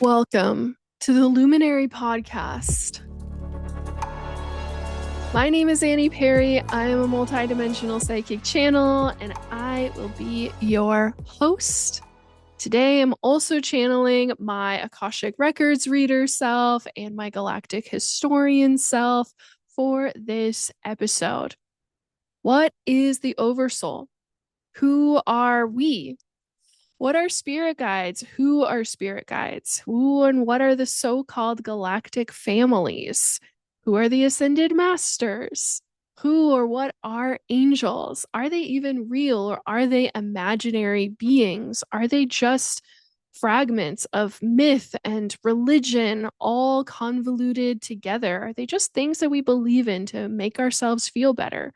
Welcome to the Luminary Podcast. My name is Annie Perry. I am a multidimensional psychic channel, and I will be your host. Today, I'm also channeling my Akashic Records reader self and my Galactic historian self for this episode. What is the Oversoul? Who are we? What are spirit guides? Who are spirit guides? Who and what are the so-called galactic families? Who are the Ascended Masters? Who or what are angels? Are they even real, or are they imaginary beings? Are they just fragments of myth and religion all convoluted together? Are they just things that we believe in to make ourselves feel better?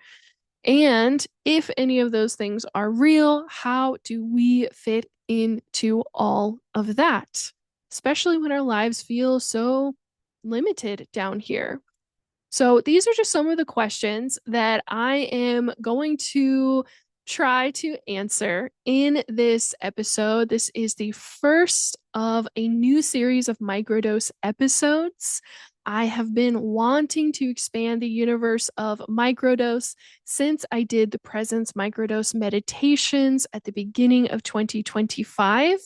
And if any of those things are real, how do we fit into all of that? Especially when our lives feel so limited down here. So these are just some of the questions that I am going to try to answer in this episode. This is the first of a new series of microdose episodes. I have been wanting to expand the universe of microdose since I did the presence microdose meditations at the beginning of 2025.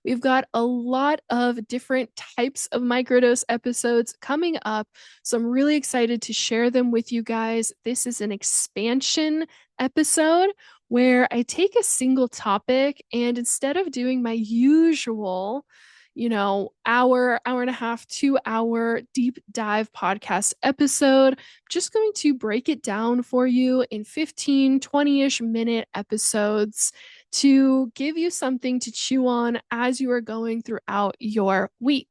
We've got a lot of different types of microdose episodes coming up, so I'm really excited to share them with you guys. This is an expansion episode where I take a single topic, and instead of doing my usual hour and a half, 2 hour deep dive podcast episode, I'm just going to break it down for you in 15, 20-ish minute episodes to give you something to chew on as you are going throughout your week.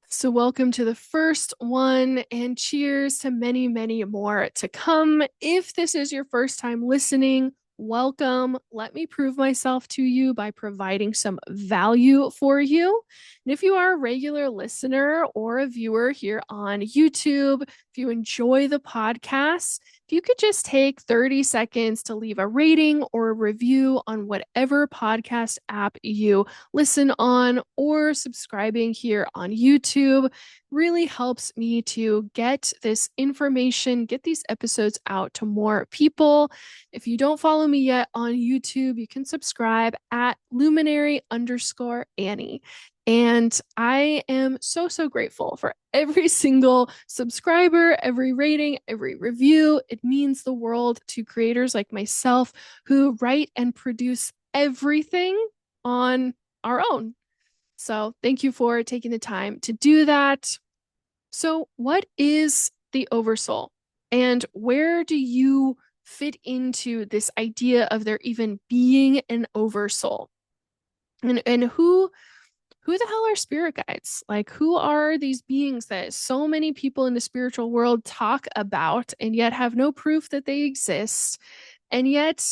So welcome to the first one, and cheers to many, many more to come. If this is your first time listening, welcome. Let me prove myself to you by providing some value for you. And if you are a regular listener or a viewer here on YouTube, if you enjoy the podcast, if you could just take 30 seconds to leave a rating or a review on whatever podcast app you listen on, or subscribing here on YouTube, really helps me to get this information, get these episodes out to more people. If you don't follow me yet on YouTube, you can subscribe at luminary_Annie. And I am so, so grateful for every single subscriber, every rating, every review. It means the world to creators like myself who write and produce everything on our own. So thank you for taking the time to do that. So what is the Oversoul, and where do you fit into this idea of there even being an Oversoul? And who the hell are spirit guides? Like, who are these beings that so many people in the spiritual world talk about and yet have no proof that they exist? And yet,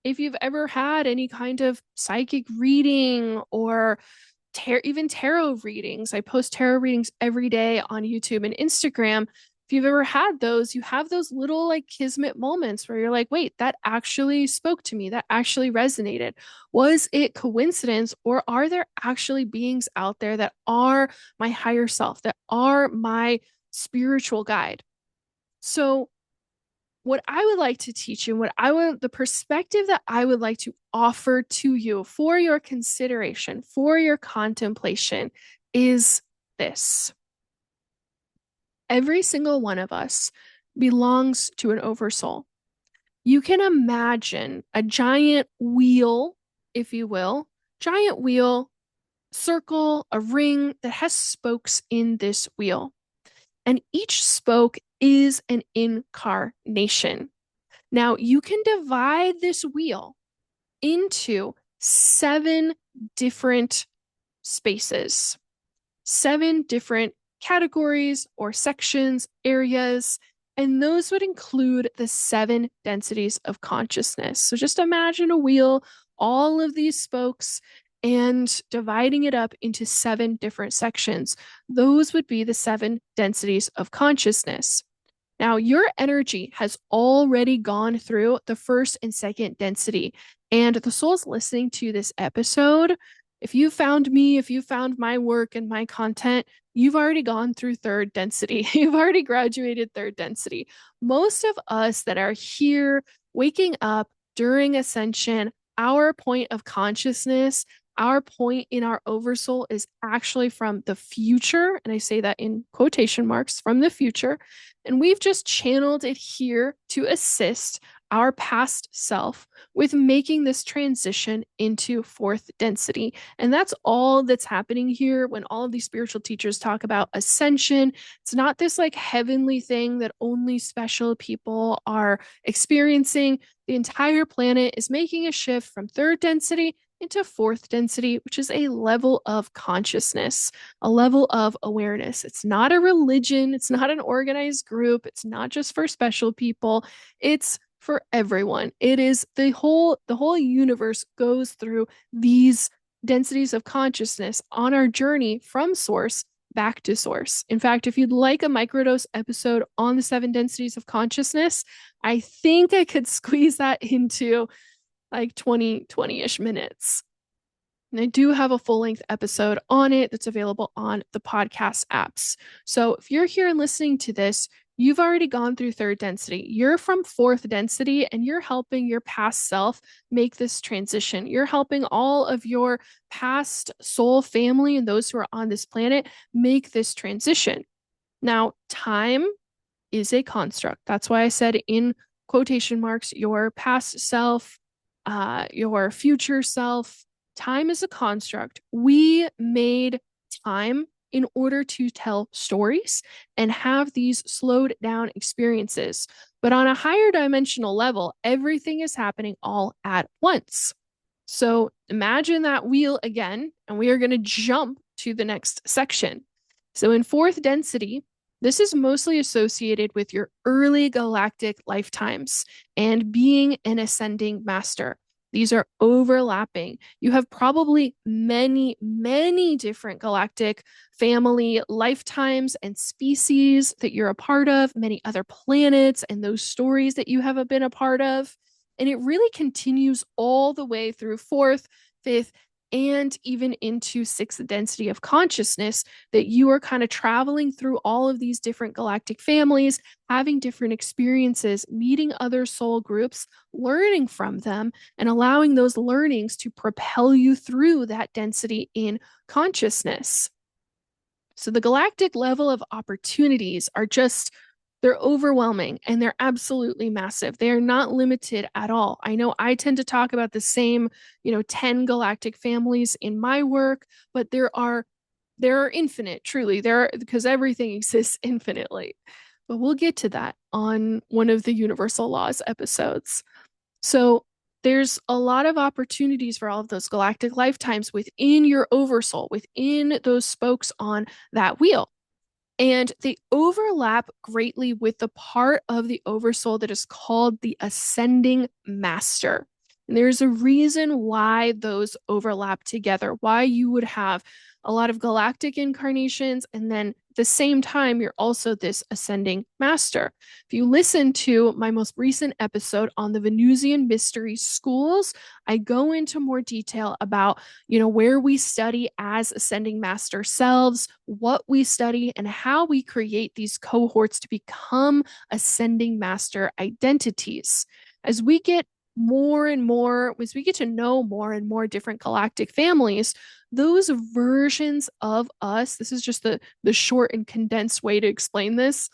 if you've ever had any kind of psychic reading or even tarot readings, I post tarot readings every day on YouTube and Instagram. If you've ever had those, you have those little like kismet moments where you're like, wait, that actually spoke to me. That actually resonated. Was it coincidence, or are there actually beings out there that are my higher self, that are my spiritual guide? So what I would like to teach you, the perspective that I would like to offer to you for your consideration, for your contemplation, is this. Every single one of us belongs to an Oversoul. You can imagine a giant wheel, if you will, giant wheel, circle, a ring that has spokes in this wheel. And each spoke is an incarnation. Now, you can divide this wheel into 7 different spaces, 7 different categories or sections, areas, and those would include the 7 densities of consciousness. So just imagine a wheel, all of these spokes, and dividing it up into 7 different sections. Those would be the 7 densities of consciousness. Now, your energy has already gone through the first and second density. And the souls listening to this episode, if you found me, if you found my work and my content, you've already gone through third density. You've already graduated third density. Most of us that are here waking up during Ascension, our point of consciousness, our point in our oversoul is actually from the future. And I say that in quotation marks, from the future. And we've just channeled it here to assist our past self with making this transition into fourth density. And that's all that's happening here when all of these spiritual teachers talk about ascension. It's not this like heavenly thing that only special people are experiencing. The entire planet is making a shift from third density into fourth density, which is a level of consciousness, a level of awareness. It's not a religion, it's not an organized group, it's not just for special people, it's for everyone. It is the whole universe goes through these densities of consciousness on our journey from source back to source. In fact, if you'd like a microdose episode on the 7 densities of consciousness, I think I could squeeze that into like 20-ish minutes. And I do have a full-length episode on it that's available on the podcast apps. So if you're here and listening to this, you've already gone through third density. You're from fourth density and you're helping your past self make this transition. You're helping all of your past soul family and those who are on this planet make this transition. Now, time is a construct. That's why I said in quotation marks, your past self, your future self. Time is a construct. We made time in order to tell stories and have these slowed down experiences. But on a higher dimensional level, everything is happening all at once. So imagine that wheel again, and we are going to jump to the next section. So in fourth density, this is mostly associated with your early galactic lifetimes and being an ascending master. These are overlapping. You have probably many, many different galactic family lifetimes and species that you're a part of, many other planets and those stories that you have been a part of. And it really continues all the way through fourth, fifth, and even into sixth density of consciousness, that you are kind of traveling through all of these different galactic families, having different experiences, meeting other soul groups, learning from them, and allowing those learnings to propel you through that density in consciousness. So the galactic level of opportunities are just, they're overwhelming and they're absolutely massive. They are not limited at all. I know I tend to talk about the same, 10 galactic families in my work, but there are infinite, truly. Because everything exists infinitely. But we'll get to that on one of the universal laws episodes. So there's a lot of opportunities for all of those galactic lifetimes within your oversoul, within those spokes on that wheel. And they overlap greatly with the part of the oversoul that is called the ascending master. And there's a reason why those overlap together, why you would have a lot of galactic incarnations, and then at the same time, you're also this ascending master. If you listen to my most recent episode on the Venusian mystery schools, I go into more detail about, where we study as ascending master selves, what we study, and how we create these cohorts to become ascending master identities. As we get more and more, as we get to know more and more different galactic families, those versions of us, this is just the short and condensed way to explain this.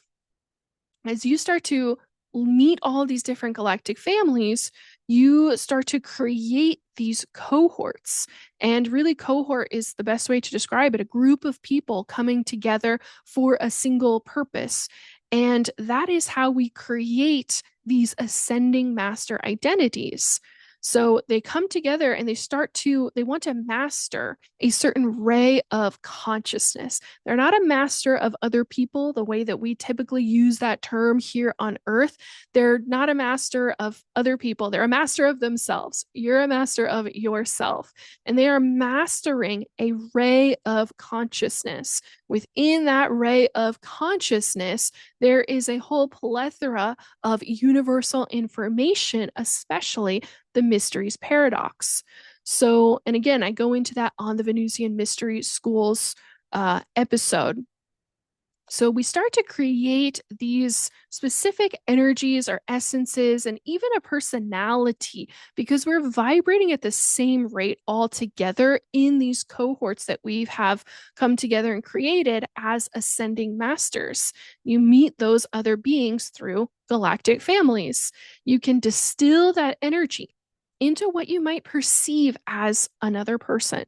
As you start to meet all these different galactic families, you start to create these cohorts. And really, cohort is the best way to describe it, a group of people coming together for a single purpose. And that is how we create these ascending master identities. So they come together and they want to master a certain ray of consciousness. They're not a master of other people the way that we typically use that term here on Earth. They're not a master of other people. They're a master of themselves. You're a master of yourself. And they are mastering a ray of consciousness. Within that ray of consciousness, there is a whole plethora of universal information, especially the mysteries paradox. So, and again, I go into that on the Venusian Mystery Schools episode. So we start to create these specific energies or essences and even a personality because we're vibrating at the same rate all together in these cohorts that we have come together and created as ascending masters. You meet those other beings through galactic families. You can distill that energy into what you might perceive as another person,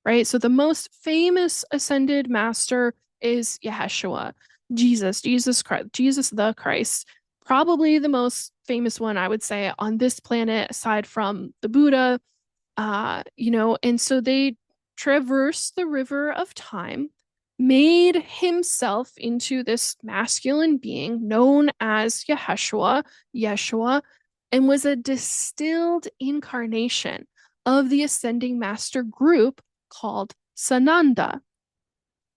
right? So the most famous ascended master is Yeshua, Jesus Christ, Jesus the Christ, probably the most famous one, I would say, on this planet, aside from the Buddha. And so they traversed the river of time, made himself into this masculine being known as Yeshua, and was a distilled incarnation of the ascending master group called Sananda,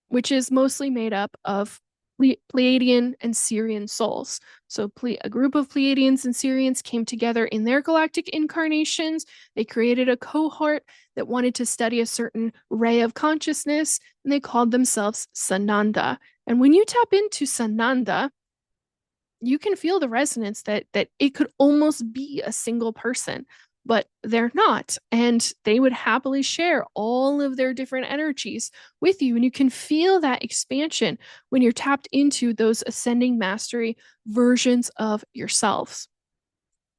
which is mostly made up of Pleiadian and Sirian souls. So a group of Pleiadians and Sirians came together in their galactic incarnations. They created a cohort that wanted to study a certain ray of consciousness, and they called themselves Sananda. And when you tap into Sananda, you can feel the resonance that it could almost be a single person, but they're not. And they would happily share all of their different energies with you. And you can feel that expansion when you're tapped into those ascending mastery versions of yourselves.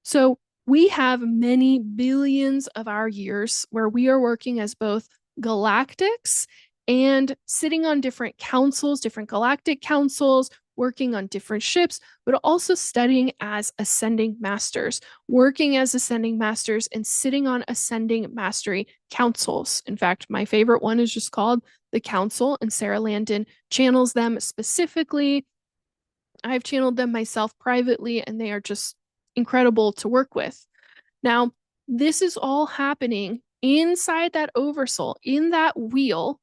So we have many billions of our years where we are working as both galactics and sitting on different councils, different galactic councils, working on different ships, but also studying as ascending masters, working as ascending masters and sitting on ascending mastery councils. In fact, my favorite one is just called the Council, and Sarah Landon channels them specifically. I've channeled them myself privately, and they are just incredible to work with. Now, this is all happening inside that oversoul, in that wheel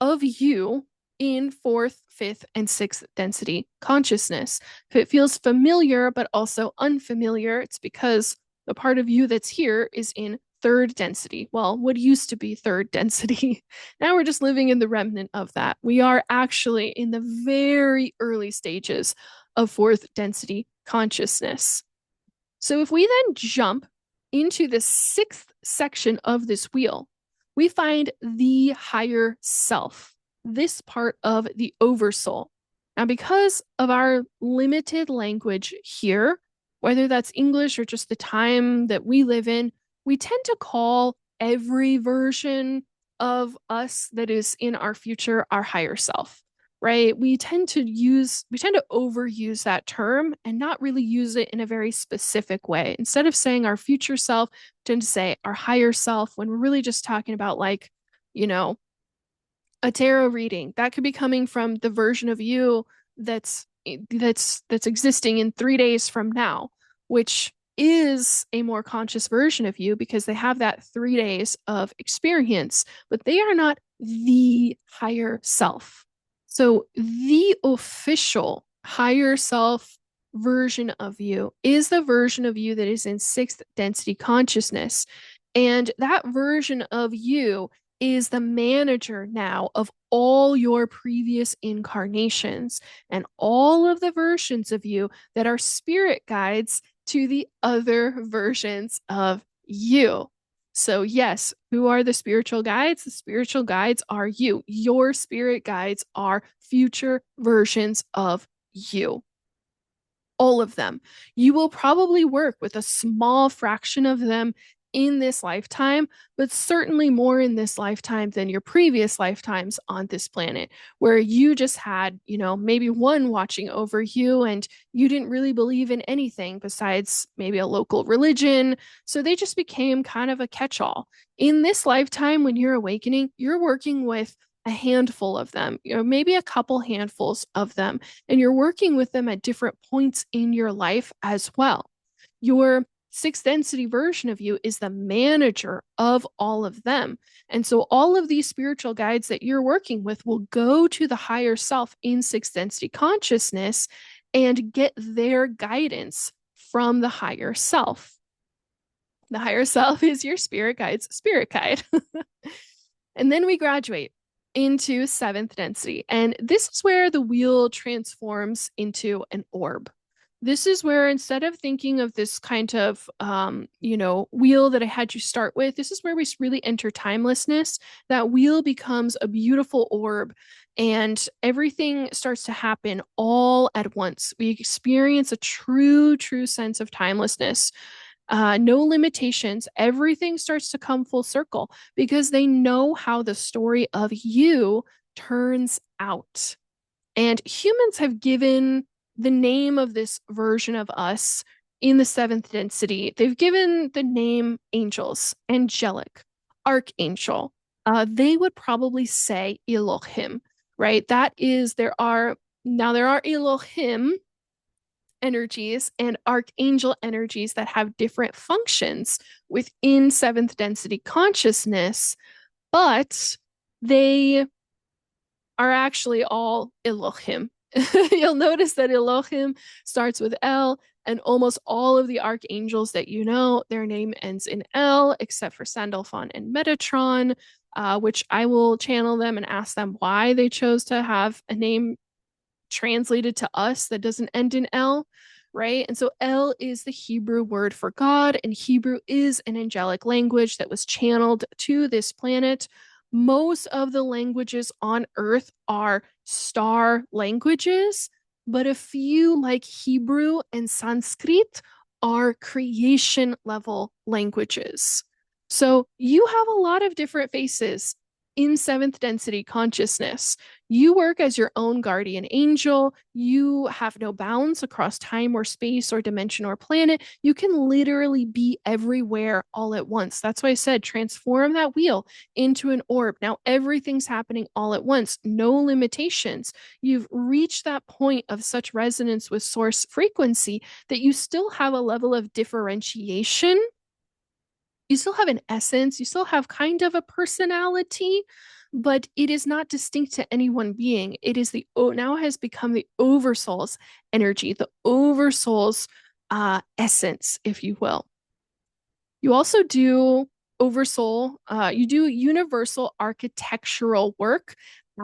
of you in fourth, fifth, and sixth density consciousness. If it feels familiar but also unfamiliar, it's because the part of you that's here is in third density. Well, what used to be third density. Now we're just living in the remnant of that. We are actually in the very early stages of fourth density consciousness. So if we then jump into the sixth section of this wheel, we find the higher self, this part of the oversoul. Now, because of our limited language here, whether that's English or just the time that we live in, we tend to call every version of us that is in our future our higher self, right? We tend to overuse that term and not really use it in a very specific way. Instead of saying our future self, we tend to say our higher self when we're really just talking about, like, a tarot reading. That could be coming from the version of you that's existing in 3 days from now, which is a more conscious version of you because they have that 3 days of experience, but they are not the higher self. So the official higher self version of you is the version of you that is in sixth density consciousness. And that version of you is the manager now of all your previous incarnations and all of the versions of you that are spirit guides to the other versions of you. So yes, who are the spiritual guides? The spiritual guides are you. Your spirit guides are future versions of you. All of them. You will probably work with a small fraction of them in this lifetime, but certainly more in this lifetime than your previous lifetimes on this planet, where you just had, maybe one watching over you and you didn't really believe in anything besides maybe a local religion. So they just became kind of a catch-all. In this lifetime, when you're awakening, you're working with a handful of them, maybe a couple handfuls of them, and you're working with them at different points in your life as well. Your sixth density version of you is the manager of all of them. And so all of these spiritual guides that you're working with will go to the higher self in sixth density consciousness and get their guidance from the higher self. The higher self is your spirit guide's spirit guide. And then we graduate into seventh density. And this is where the wheel transforms into an orb. This is where, instead of thinking of this kind of, wheel that I had you start with, this is where we really enter timelessness. That wheel becomes a beautiful orb and everything starts to happen all at once. We experience a true sense of timelessness. No limitations. Everything starts to come full circle because they know how the story of you turns out. And humans have given the name of this version of us in the seventh density. They've given the name angels, angelic, archangel. They would probably say Elohim, right? There are Elohim energies and archangel energies that have different functions within seventh density consciousness, but they are actually all Elohim. You'll notice that Elohim starts with L, and almost all of the archangels that their name ends in L, except for Sandalphon and Metatron, which I will channel them and ask them why they chose to have a name translated to us that doesn't end in L, right? And so L is the Hebrew word for God, and Hebrew is an angelic language that was channeled to this planet. Most of the languages on Earth are star languages, but a few, like Hebrew and Sanskrit, are creation level languages. So you have a lot of different faces in seventh density consciousness. You work as your own guardian angel. You have no bounds across time or space or dimension or planet. You can literally be everywhere all at once. That's why I said transform that wheel into an orb. Now everything's happening all at once, no limitations. You've reached that point of such resonance with source frequency that you still have a level of differentiation. You still have an essence, you still have kind of a personality, but it is not distinct to any one being. It is now has become the Oversoul's energy, the Oversoul's essence, if you will. You also do Oversoul, you do universal architectural work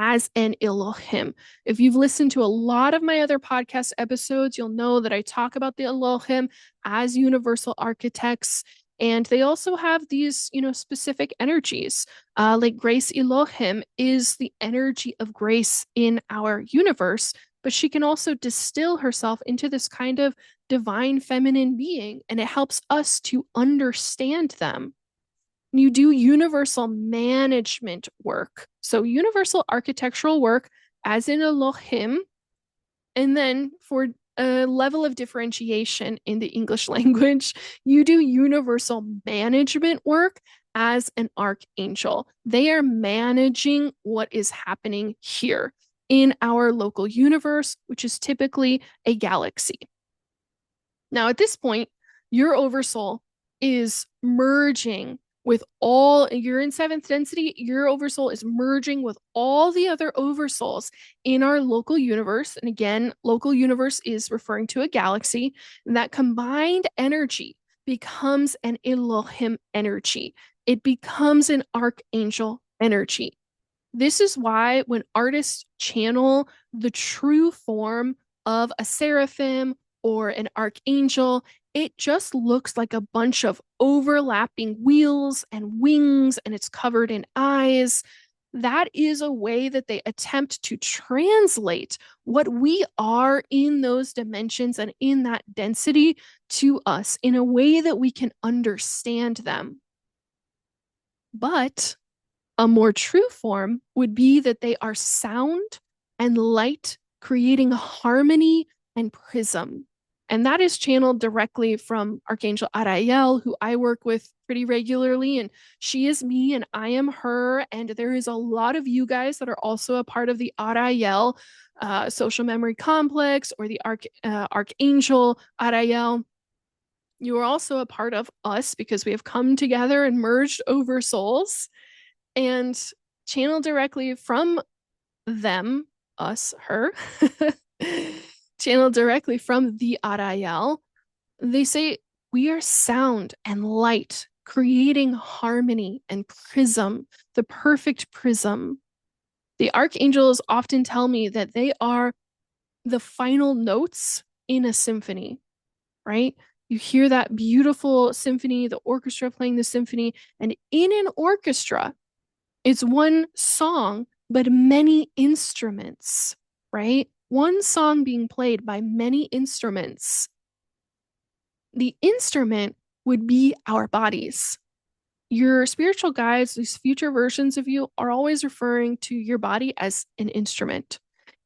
as an Elohim. If you've listened to a lot of my other podcast episodes, you'll know that I talk about the Elohim as universal architects. And they also have these, specific energies. Like Grace Elohim is the energy of grace in our universe, but she can also distill herself into this kind of divine feminine being, and it helps us to understand them. You do universal management work. So universal architectural work as in Elohim, and then for a level of differentiation in the English language, you do universal management work as an archangel. They are managing what is happening here in our local universe, which is typically a galaxy. Now, at this point, your Oversoul is merging with you're in seventh density, your Oversoul is merging with all the other Oversouls in our local universe. And again, local universe is referring to a galaxy, and that combined energy becomes an Elohim energy. It becomes an archangel energy. This is why when artists channel the true form of a seraphim or an archangel, it just looks like a bunch of overlapping wheels and wings, and it's covered in eyes. that is a way that they attempt to translate what we are in those dimensions and in that density to us in a way that we can understand them. But a more true form would be that they are sound and light, creating harmony and prism. And that is channeled directly from Archangel Ariel, who I work with pretty regularly. And she is me and I am her. And there is a lot of you guys that are also a part of the Ariel social memory complex or the Archangel Ariel. You are also a part of us because we have come together and merged over souls and channel directly from them, us, her, channel directly from the Ariel. They say, we are sound and light, creating harmony and prism, the perfect prism. The archangels often tell me that they are the final notes in a symphony, right? You hear that beautiful symphony, the orchestra playing the symphony, and in an orchestra, it's one song, but many instruments, right? One song being played by many instruments. The instrument would be our bodies. Your spiritual guides, these future versions of you, are always referring to your body as an instrument.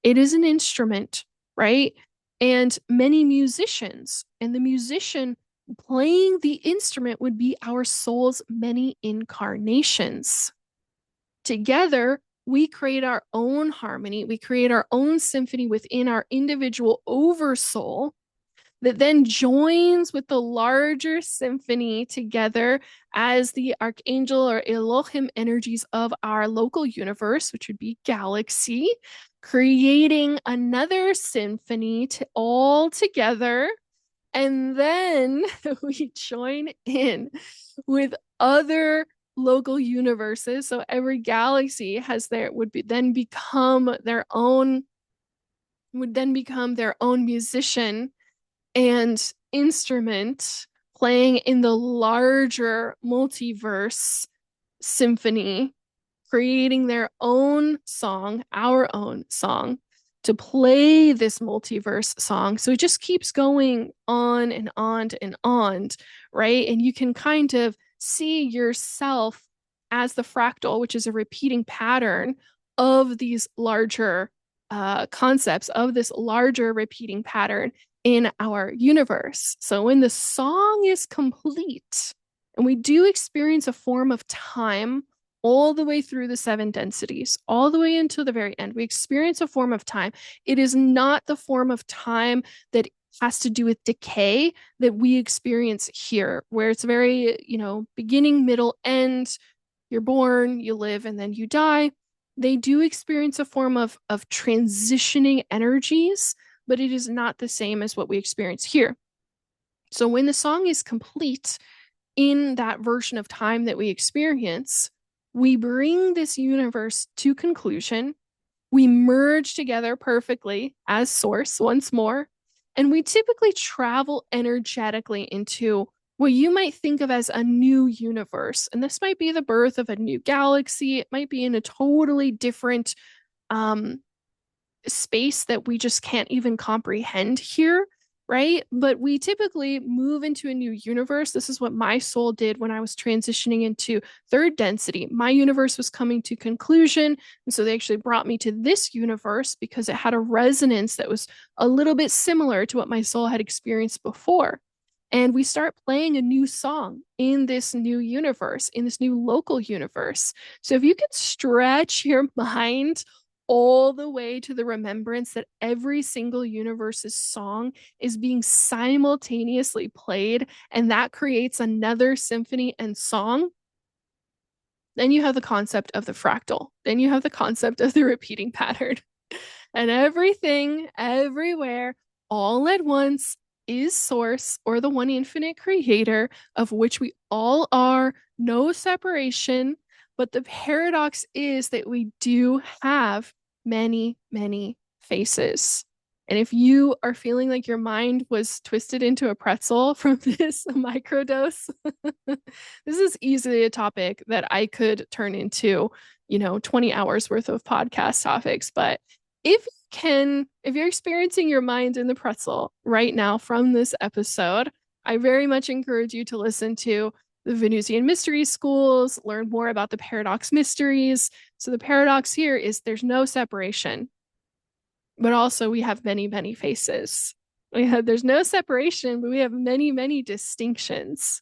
It is an instrument, right? And many musicians, and the musician playing the instrument would be our soul's many incarnations. Together, we create our own harmony. We create our own symphony within our individual oversoul that then joins with the larger symphony together as the archangel or Elohim energies of our local universe, which would be galaxy, creating another symphony all together. And then we join in with other local universes. So every galaxy has would then become their own musician and instrument playing in the larger multiverse symphony, creating their own song, our own song, to play this multiverse song. So it just keeps going on and on and on, right? And you can kind of see yourself as the fractal, which is a repeating pattern of these larger concepts, of this larger repeating pattern in our universe. So when the song is complete, and we do experience a form of time all the way through the 7 densities, all the way until the very end, we experience a form of time. It is not the form of time that has to do with decay that we experience here, where it's very, beginning, middle, end. You're born, you live, and then you die. They do experience a form of transitioning energies, but it is not the same as what we experience here. So when the song is complete in that version of time that we experience, we bring this universe to conclusion. We merge together perfectly as source once more, and we typically travel energetically into what you might think of as a new universe. And this might be the birth of a new galaxy. It might be in a totally different space that we just can't even comprehend here, right? But we typically move into a new universe. This is what my soul did when I was transitioning into 3rd density. My universe was coming to conclusion, and so they actually brought me to this universe because it had a resonance that was a little bit similar to what my soul had experienced before. And we start playing a new song in this new universe, in this new local universe. So if you could stretch your mind all the way to the remembrance that every single universe's song is being simultaneously played, and that creates another symphony and song, then you have the concept of the fractal. Then you have the concept of the repeating pattern. And everything, everywhere, all at once is source, or the one infinite creator, of which we all are, no separation. But the paradox is that we do have many, many faces. And if you are feeling like your mind was twisted into a pretzel from this microdose, this is easily a topic that I could turn into 20 hours worth of podcast topics. But if you're experiencing your mind in the pretzel right now from this episode, I very much encourage you to listen to the Venusian Mystery Schools, learn more about the paradox mysteries. So the paradox here is there's no separation, but also we have many, many faces. There's no separation, but we have many, many distinctions.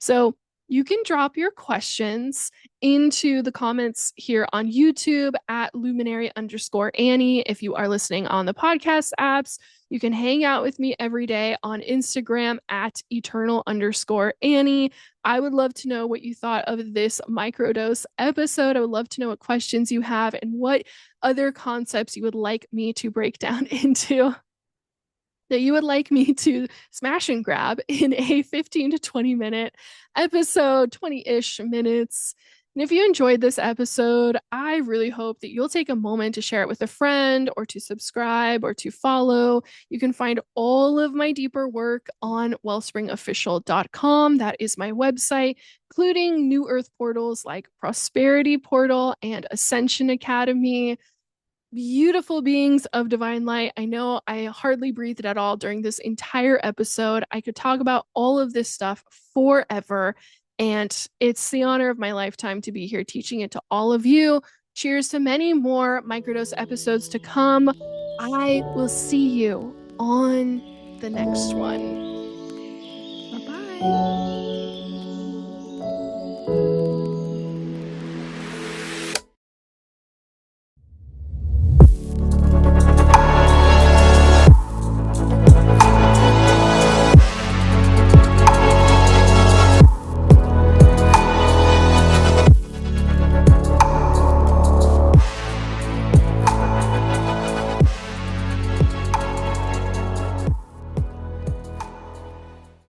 So you can drop your questions into the comments here on YouTube at luminary_Annie. If you are listening on the podcast apps, you can hang out with me every day on Instagram at eternal_Annie. I would love to know what you thought of this microdose episode. I would love to know what questions you have and what other concepts you would like me to break down into, that you would like me to smash and grab in a 15 to 20 minute episode, 20-ish minutes. And if you enjoyed this episode, I really hope that you'll take a moment to share it with a friend or to subscribe or to follow. You can find all of my deeper work on wellspringofficial.com. That is my website, including new earth portals like Prosperity Portal and Ascension Academy. Beautiful beings of divine light. I know I hardly breathed at all during this entire episode. I could talk about all of this stuff forever, and it's the honor of my lifetime to be here teaching it to all of you. Cheers to many more microdose episodes to come. I will see you on the next one. Bye-bye.